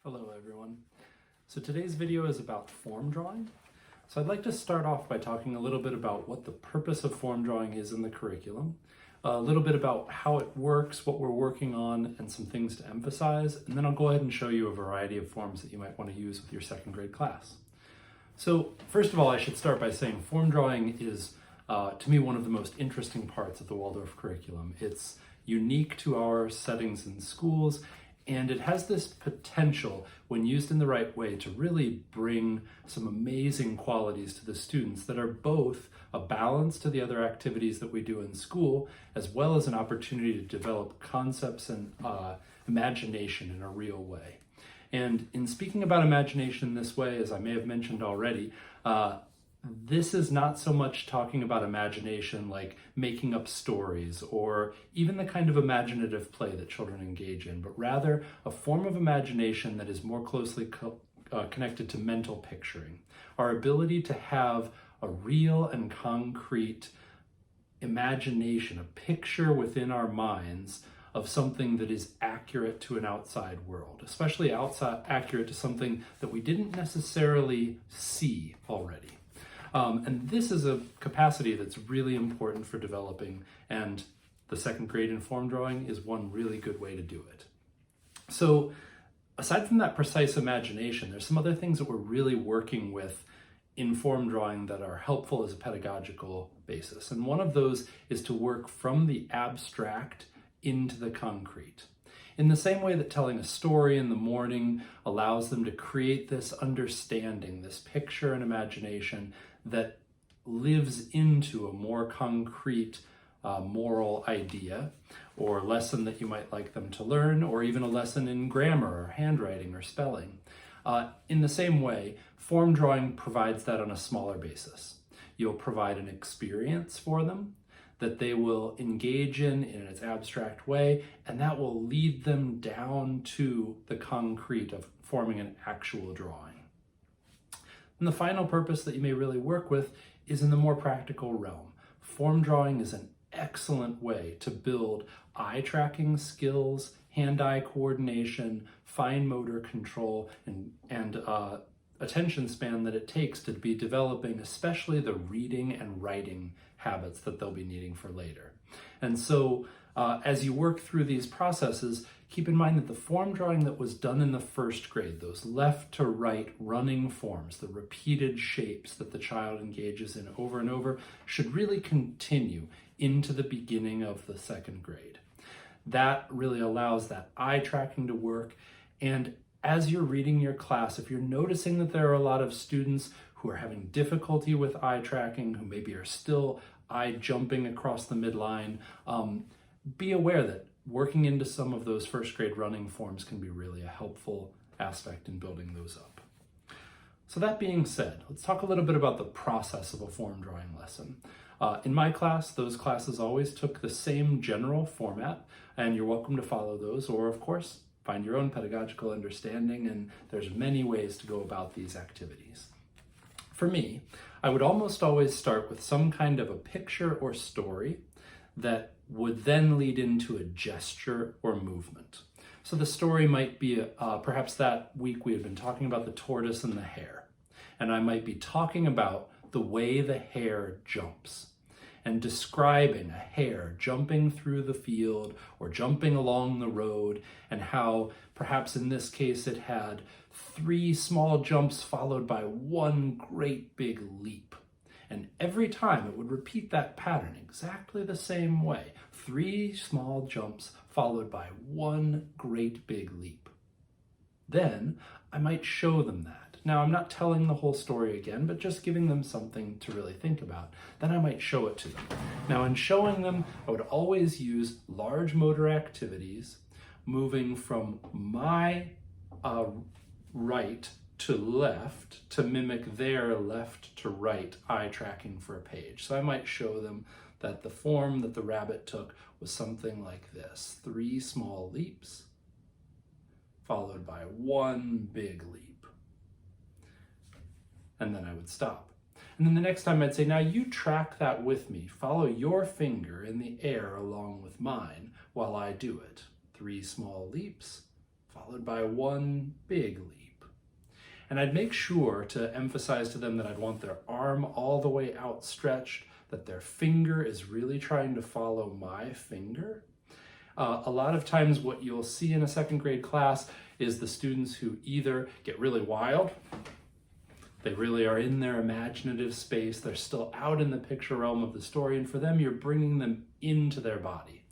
Hello everyone. So today's video is about form drawing. So I'd like to start off by talking a little bit about what the purpose of form drawing is in the curriculum, a little bit about how it works, what we're working on, and some things to emphasize, and then I'll go ahead and show you a variety of forms that you might want to use with your second grade class. So first of all, I should start by saying form drawing is, to me, one of the most interesting parts of the Waldorf curriculum. It's unique to our settings in schools, and it has this potential, when used in the right way, to really bring some amazing qualities to the students that are both a balance to the other activities that we do in school, as well as an opportunity to develop concepts and imagination in a real way. And in speaking about imagination in this way, as I may have mentioned already, this is not so much talking about imagination like making up stories or even the kind of imaginative play that children engage in, but rather a form of imagination that is more closely connected to mental picturing. Our ability to have a real and concrete imagination, a picture within our minds of something that is accurate to an outside world, especially accurate to something that we didn't necessarily see already. And this is a capacity that's really important for developing, and the second grade in form drawing is one really good way to do it. So aside from that precise imagination, there's some other things that we're really working with in form drawing that are helpful as a pedagogical basis. And one of those is to work from the abstract into the concrete. In the same way that telling a story in the morning allows them to create this understanding, this picture and imagination that lives into a more concrete moral idea or lesson that you might like them to learn, or even a lesson in grammar or handwriting or spelling. In the same way, form drawing provides that on a smaller basis. You'll provide an experience for them that they will engage in its abstract way, and that will lead them down to the concrete of forming an actual drawing. And the final purpose that you may really work with is in the more practical realm. Form drawing is an excellent way to build eye tracking skills, hand-eye coordination, fine motor control, and attention span that it takes to be developing, especially the reading and writing habits that they'll be needing for later. And so as you work through these processes, keep in mind that the form drawing that was done in the first grade, those left to right running forms, the repeated shapes that the child engages in over and over, should really continue into the beginning of the second grade. That really allows that eye tracking to work. And as you're reading your class, if you're noticing that there are a lot of students who are having difficulty with eye tracking, who maybe are still eye jumping across the midline, be aware that working into some of those first grade running forms can be really a helpful aspect in building those up. So that being said, let's talk a little bit about the process of a form drawing lesson. In my class, those classes always took the same general format, and you're welcome to follow those, or of course, find your own pedagogical understanding, and there's many ways to go about these activities. For me, I would almost always start with some kind of a picture or story that would then lead into a gesture or movement. So the story might be, perhaps that week we had been talking about the tortoise and the hare, and I might be talking about the way the hare jumps and describing a hare jumping through the field or jumping along the road, and how perhaps in this case it had 3 small jumps followed by 1 great big leap. And every time it would repeat that pattern exactly the same way. 3 small jumps followed by 1 great big leap. Then I might show them that. Now, I'm not telling the whole story again, but just giving them something to really think about. Then I might show it to them. Now, in showing them, I would always use large motor activities, moving from my right to left to mimic their left to right eye tracking for a page. So I might show them that the form that the rabbit took was something like this: 3 small leaps followed by 1 big leap. And then I would stop. And then the next time I'd say, now you track that with me. Follow your finger in the air along with mine while I do it. 3 small leaps followed by one big leap. And I'd make sure to emphasize to them that I'd want their arm all the way outstretched, that their finger is really trying to follow my finger. A lot of times what you'll see in a second grade class is the students who either get really wild, they really are in their imaginative space, they're still out in the picture realm of the story, and for them you're bringing them into their body.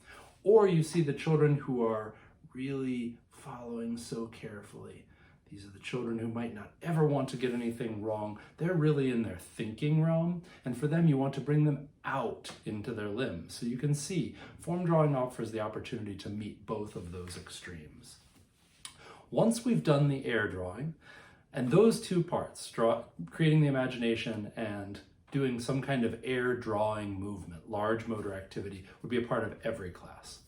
Or you see the children who are really following so carefully. These are the children who might not ever want to get anything wrong. They're really in their thinking realm, and for them you want to bring them out into their limbs. So you can see form drawing offers the opportunity to meet both of those extremes. Once we've done the air drawing, and those two parts, creating the imagination and doing some kind of air drawing movement, large motor activity, would be a part of every class.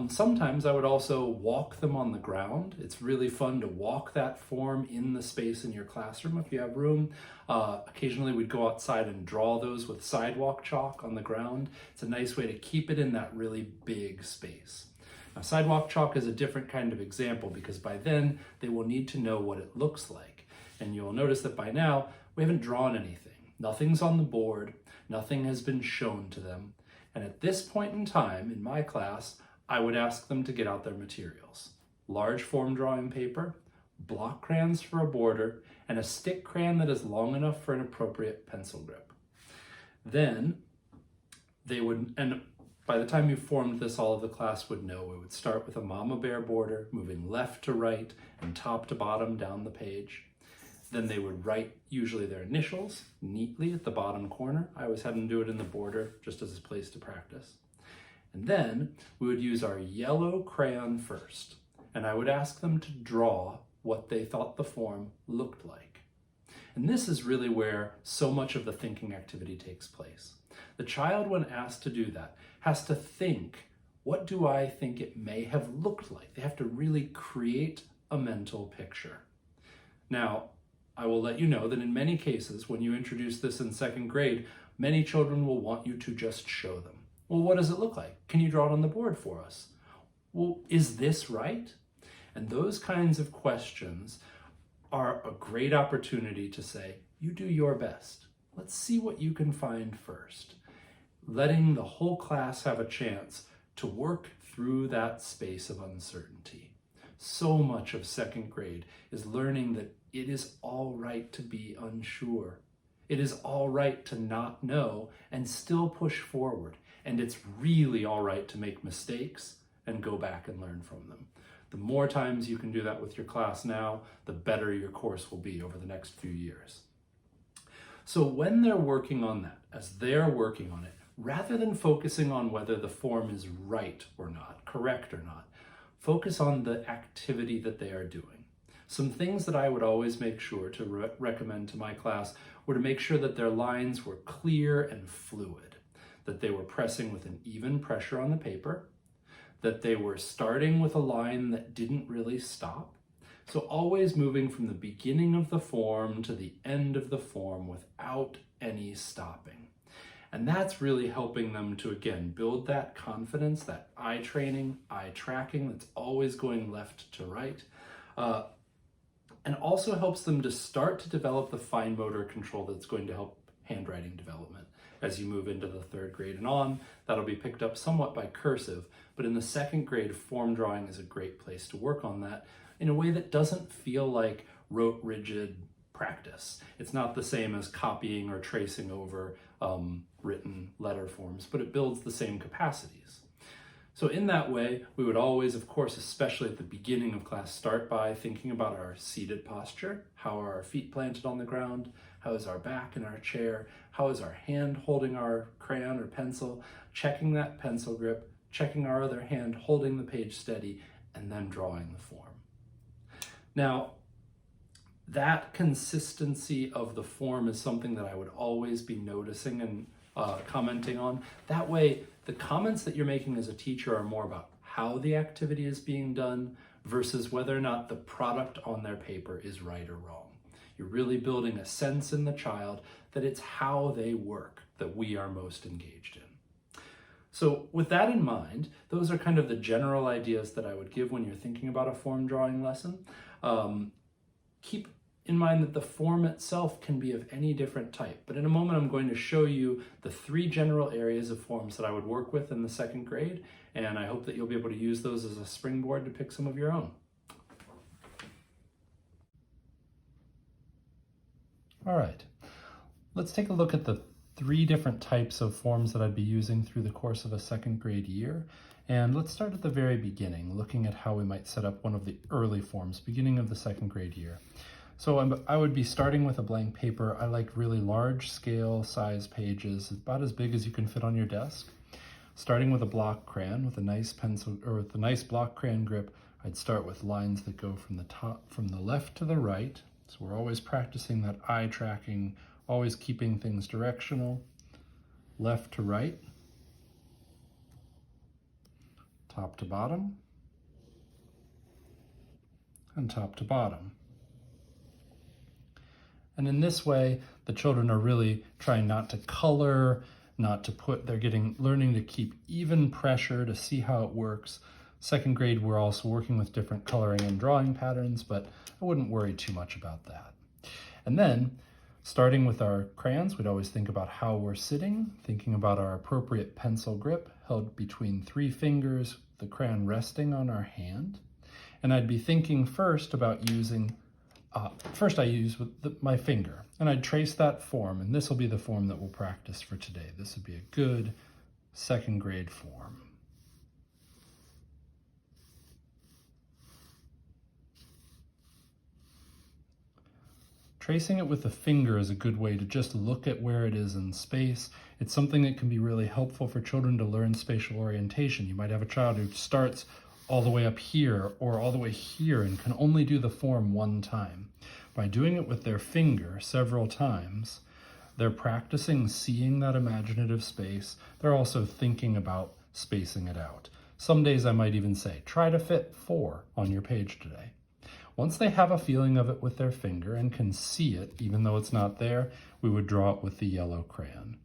Sometimes I would also walk them on the ground. It's really fun to walk that form in the space in your classroom if you have room. Occasionally we'd go outside and draw those with sidewalk chalk on the ground. It's a nice way to keep it in that really big space. Now, sidewalk chalk is a different kind of example because by then they will need to know what it looks like. And you'll notice that by now we haven't drawn anything. Nothing's on the board, nothing has been shown to them. And at this point in time in my class, I would ask them to get out their materials. Large form drawing paper, block crayons for a border, and a stick crayon that is long enough for an appropriate pencil grip. Then they would, and by the time you formed this, all of the class would know. We would start with a mama bear border, moving left to right and top to bottom down the page. Then they would write usually their initials neatly at the bottom corner. I always had them do it in the border just as a place to practice. And then we would use our yellow crayon first, and I would ask them to draw what they thought the form looked like. And this is really where so much of the thinking activity takes place. The child, when asked to do that, has to think, what do I think it may have looked like? They have to really create a mental picture. Now, I will let you know that in many cases, when you introduce this in second grade, many children will want you to just show them. Well, what does it look like? Can you draw it on the board for us? Well, is this right? And those kinds of questions are a great opportunity to say, you do your best. Let's see what you can find first. Letting the whole class have a chance to work through that space of uncertainty. So much of second grade is learning that it is all right to be unsure. It is all right to not know and still push forward. And it's really all right to make mistakes and go back and learn from them. The more times you can do that with your class now, the better your course will be over the next few years. So when they're working on that, as they're working on it, rather than focusing on whether the form is right or not, correct or not, focus on the activity that they are doing. Some things that I would always make sure to recommend to my class were to make sure that their lines were clear and fluid, that they were pressing with an even pressure on the paper, that they were starting with a line that didn't really stop. So always moving from the beginning of the form to the end of the form without any stopping. And that's really helping them to, again, build that confidence, that eye training, eye tracking that's always going left to right. And also helps them to start to develop the fine motor control that's going to help handwriting development. As you move into the third grade and on, that'll be picked up somewhat by cursive, but in the second grade, form drawing is a great place to work on that in a way that doesn't feel like rote, rigid practice. It's not the same as copying or tracing over written letter forms, but it builds the same capacities. So in that way, we would always, of course, especially at the beginning of class, start by thinking about our seated posture. How are our feet planted on the ground? How is our back in our chair? How is our hand holding our crayon or pencil? Checking that pencil grip, checking our other hand holding the page steady, and then drawing the form. Now, that consistency of the form is something that I would always be noticing and commenting on. That way, the comments that you're making as a teacher are more about how the activity is being done versus whether or not the product on their paper is right or wrong. You're really building a sense in the child that it's how they work that we are most engaged in. So with that in mind, those are kind of the general ideas that I would give when you're thinking about a form drawing lesson. Keep in mind that the form itself can be of any different type, but in a moment I'm going to show you the 3 general areas of forms that I would work with in the 2nd grade, and I hope that you'll be able to use those as a springboard to pick some of your own. All right, let's take a look at the 3 different types of forms that I'd be using through the course of a 2nd grade year. And let's start at the very beginning, looking at how we might set up one of the early forms, beginning of the 2nd grade year. So I would be starting with a blank paper. I like really large scale size pages, about as big as you can fit on your desk. Starting with a block crayon with a nice pencil, or with a nice block crayon grip, I'd start with lines that go from the left to the right. So we're always practicing that eye tracking, always keeping things directional. Left to right, top to bottom, and top to bottom. And in this way, the children are really trying not to color, not to learning to keep even pressure to see how it works. 2nd grade, we're also working with different coloring and drawing patterns, but I wouldn't worry too much about that. And then, starting with our crayons, we'd always think about how we're sitting, thinking about our appropriate pencil grip held between 3 fingers, the crayon resting on our hand. And I'd be thinking first about using, I use with my finger, and I'd trace that form, and this will be the form that we'll practice for today. This would be a good 2nd grade form. Tracing it with the finger is a good way to just look at where it is in space. It's something that can be really helpful for children to learn spatial orientation. You might have a child who starts all the way up here or all the way here and can only do the form one time. By doing it with their finger several times, they're practicing seeing that imaginative space. They're also thinking about spacing it out. Some days I might even say, try to fit 4 on your page today. Once they have a feeling of it with their finger and can see it, even though it's not there, we would draw it with the yellow crayon.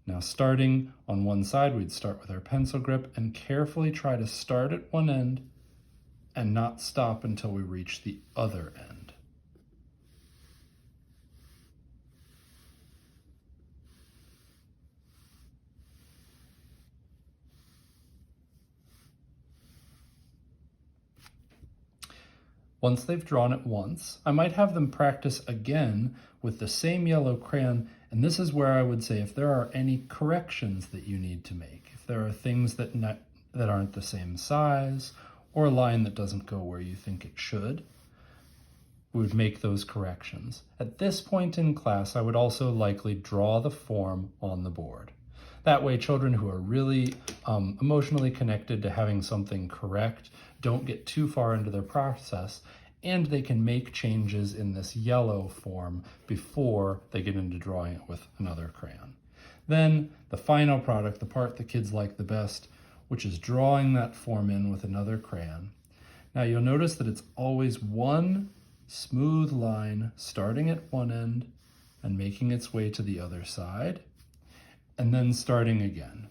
Now, starting on one side, we'd start with our pencil grip and carefully try to start at one end and not stop until we reach the other end. Once they've drawn it once, I might have them practice again with the same yellow crayon, and this is where I would say if there are any corrections that you need to make, if there are things that aren't the same size, or a line that doesn't go where you think it should, we would make those corrections. At this point in class, I would also likely draw the form on the board. That way, children who are really emotionally connected to having something correct don't get too far into their process, and they can make changes in this yellow form before they get into drawing it with another crayon. Then the final product, the part the kids like the best, which is drawing that form in with another crayon. Now you'll notice that it's always one smooth line starting at one end and making its way to the other side, and then starting again.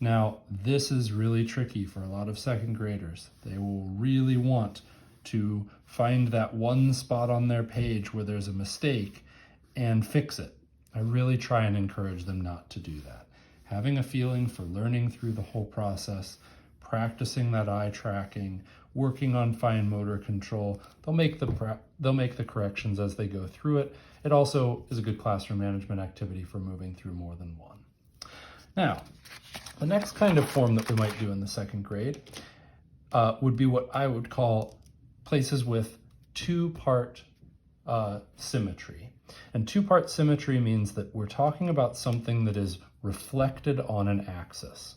Now, this is really tricky for a lot of 2nd graders. They will really want to find that one spot on their page where there's a mistake and fix it. I really try and encourage them not to do that. Having a feeling for learning through the whole process, practicing that eye tracking, working on fine motor control, they'll make the corrections as they go through it. It also is a good classroom management activity for moving through more than one. Now, the next kind of form that we might do in the 2nd grade would be what I would call places with 2-part symmetry. And 2-part symmetry means that we're talking about something that is reflected on an axis.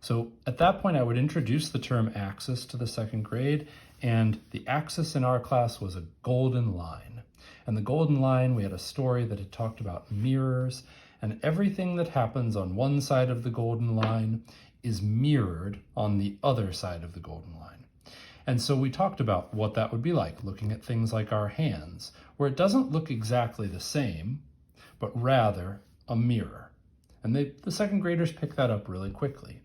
So at that point, I would introduce the term axis to the 2nd grade, and the axis in our class was a golden line. And the golden line, we had a story that had talked about mirrors, and everything that happens on one side of the golden line is mirrored on the other side of the golden line. And so we talked about what that would be like, looking at things like our hands, where it doesn't look exactly the same, but rather a mirror. And the 2nd graders pick that up really quickly.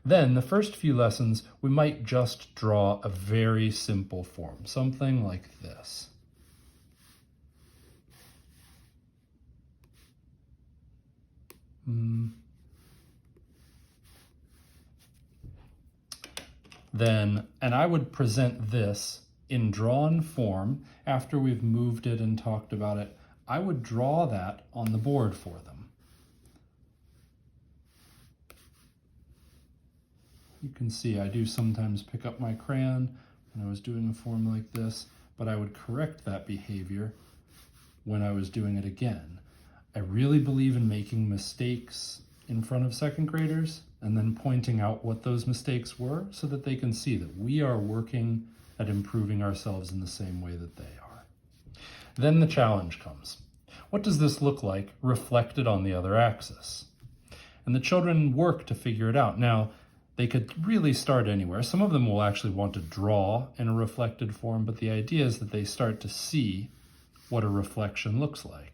Then the first few lessons, we might just draw a very simple form, something like this. And I would present this in drawn form after we've moved it and talked about it. I would draw that on the board for them. You can see I do sometimes pick up my crayon when I was doing a form like this, but I would correct that behavior when I was doing it again. I really believe in making mistakes in front of second graders and then pointing out what those mistakes were so that they can see that we are working at improving ourselves in the same way that they are. Then the challenge comes. What does this look like reflected on the other axis? And the children work to figure it out. Now, they could really start anywhere. Some of them will actually want to draw in a reflected form, but the idea is that they start to see what a reflection looks like.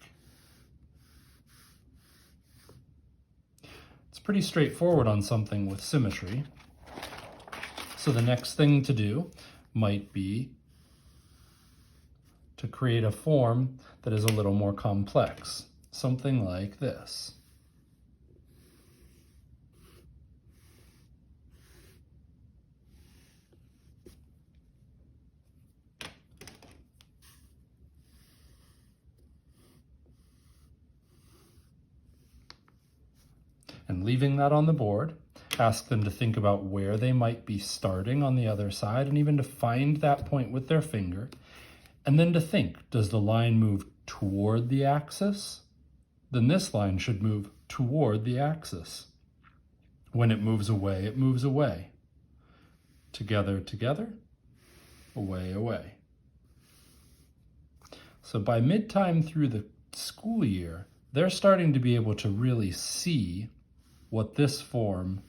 It's pretty straightforward on something with symmetry. So the next thing to do might be to create a form that is a little more complex, something like this. And leaving that on the board, ask them to think about where they might be starting on the other side and even to find that point with their finger. And then to think, does the line move toward the axis? Then this line should move toward the axis. When it moves away, it moves away. Together, together, away, away. So by mid-time through the school year, they're starting to be able to really see what this form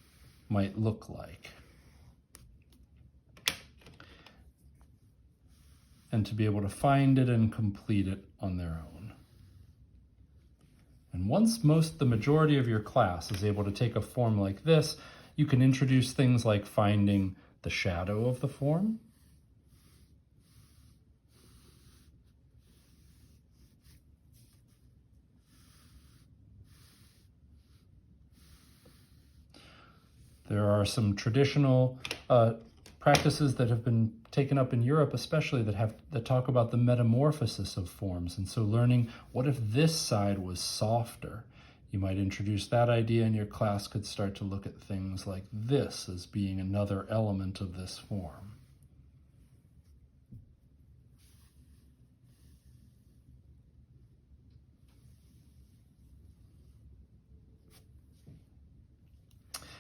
might look like. And to be able to find it and complete it on their own. And once the majority of your class is able to take a form like this, you can introduce things like finding the shadow of the form. There are some traditional practices that have been taken up in Europe, especially that talk about the metamorphosis of forms. And so learning, what if this side was softer? You might introduce that idea, and your class could start to look at things like this as being another element of this form.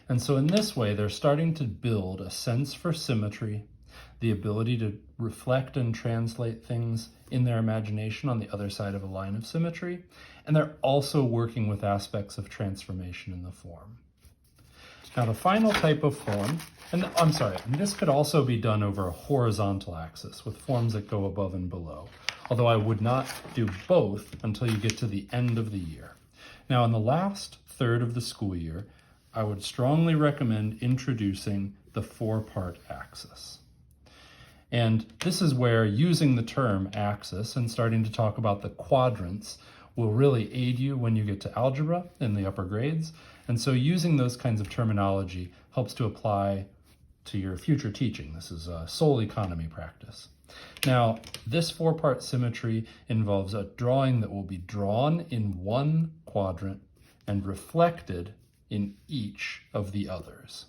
And so in this way, they're starting to build a sense for symmetry, the ability to reflect and translate things in their imagination on the other side of a line of symmetry, and they're also working with aspects of transformation in the form. Now the final type of form, and this could also be done over a horizontal axis with forms that go above and below, although I would not do both until you get to the end of the year. Now in the last third of the school year, I would strongly recommend introducing the 4-part axis. And this is where using the term axis and starting to talk about the quadrants will really aid you when you get to algebra in the upper grades. And so using those kinds of terminology helps to apply to your future teaching. This is a soul economy practice. Now, this 4-part symmetry involves a drawing that will be drawn in one quadrant and reflected in each of the others.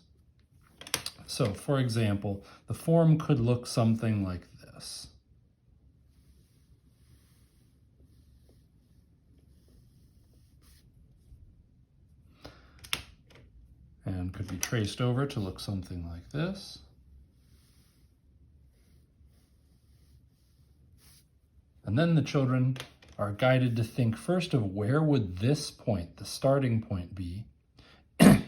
So, for example, the form could look something like this. And could be traced over to look something like this. And then the children are guided to think first of where would this point, the starting point, be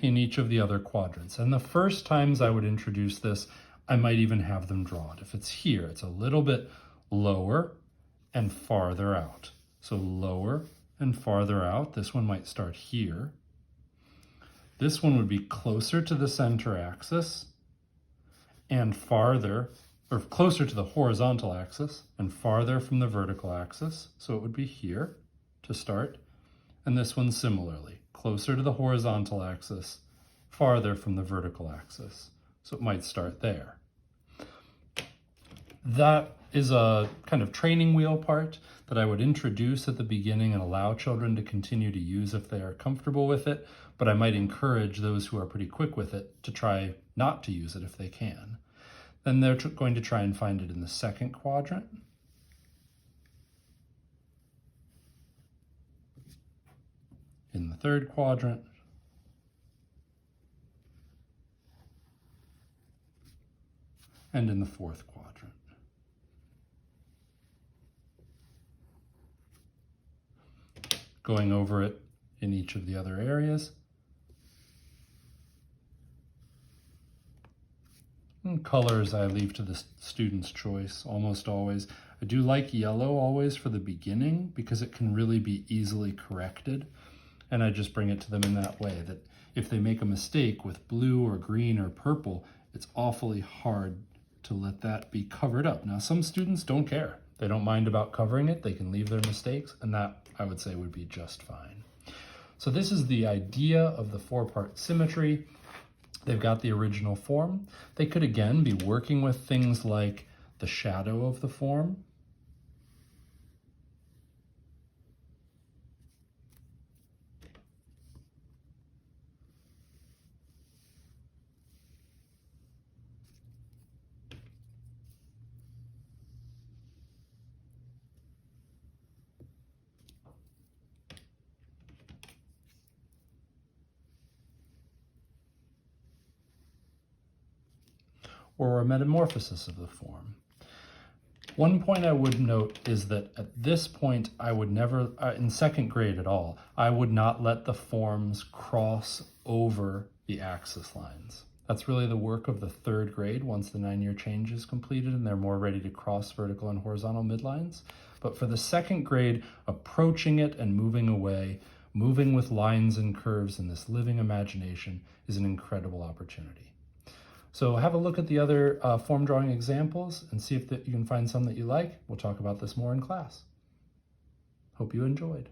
in each of the other quadrants. And the first times I would introduce this, I might even have them draw it. If it's here, it's a little bit lower and farther out. So lower and farther out. This one might start here. This one would be closer to the center axis and farther, or closer to the horizontal axis and farther from the vertical axis. So it would be here to start. And this one similarly, closer to the horizontal axis, farther from the vertical axis. So it might start there. That is a kind of training wheel part that I would introduce at the beginning and allow children to continue to use if they are comfortable with it, but I might encourage those who are pretty quick with it to try not to use it if they can. Then they're going to try and find it in the second quadrant. In the third quadrant. And in the fourth quadrant. Going over it in each of the other areas. And colors I leave to the student's choice almost always. I do like yellow always for the beginning because it can really be easily corrected. And I just bring it to them in that way, that if they make a mistake with blue or green or purple, it's awfully hard to let that be covered up. Now, some students don't care. They don't mind about covering it. They can leave their mistakes, and that, I would say, would be just fine. So this is the idea of the four-part symmetry. They've got the original form. They could, again, be working with things like the shadow of the form. Or a metamorphosis of the form. One point I would note is that at this point, I would never, in second grade at all, I would not let the forms cross over the axis lines. That's really the work of the third grade once the 9-year change is completed and they're more ready to cross vertical and horizontal midlines. But for the second grade, approaching it and moving away, moving with lines and curves in this living imagination is an incredible opportunity. So have a look at the other form drawing examples and see if you can find some that you like. We'll talk about this more in class. Hope you enjoyed.